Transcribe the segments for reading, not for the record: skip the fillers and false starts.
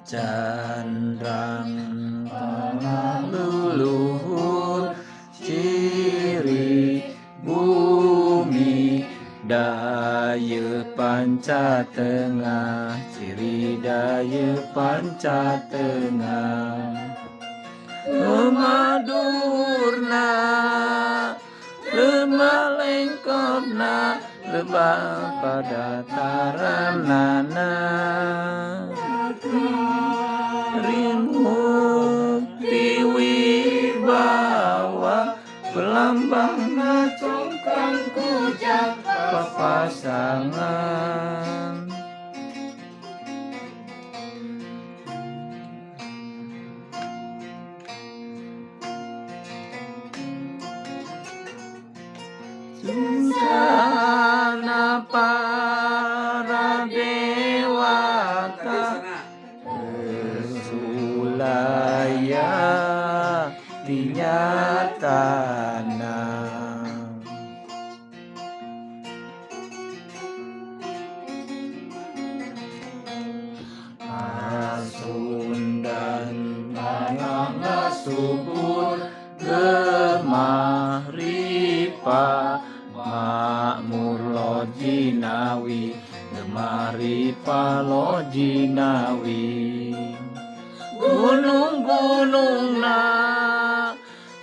Candrang leluhur ciri bumi daya panca tengah ciri daya panca tengah Lemadurna lemah lengkopna lebah pada taranana Rimukti wibawa pelambang congkang kujang papasangan Susana para dewata Sulaya dinyatana Asundan mayangga subur gemah ripa makmur lojinawi gemari palojinawi gunung-gunung na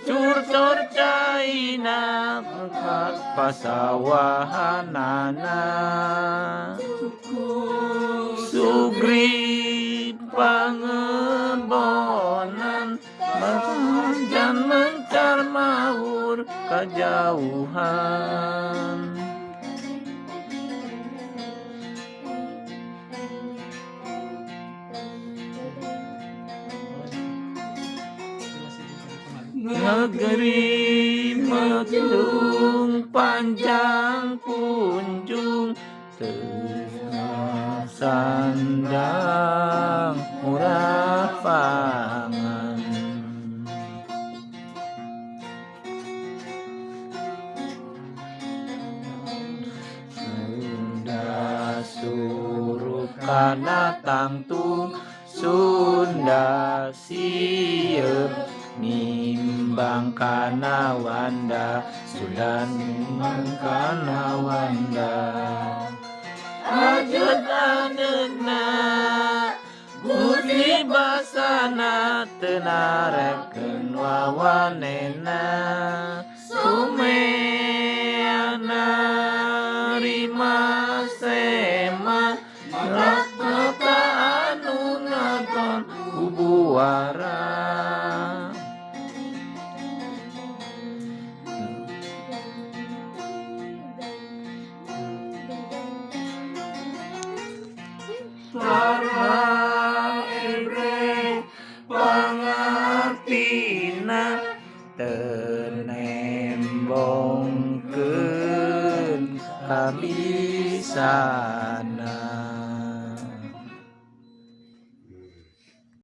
curcor caina bekas pasawahanana sugri pangebonan dan mencar mawur kejauhan negeri medung panjang kunjung sandang murah pangan Sunda suruh kana tangtung Sunda sieup nimbang kana wanda Sunda nimbang kana wanda Ajut aneuna Gusti basana tenarekeun wawanena Sumeana rima sema Rakota anu naton ubuara Para ebre pangartina tenembongkeun kabisan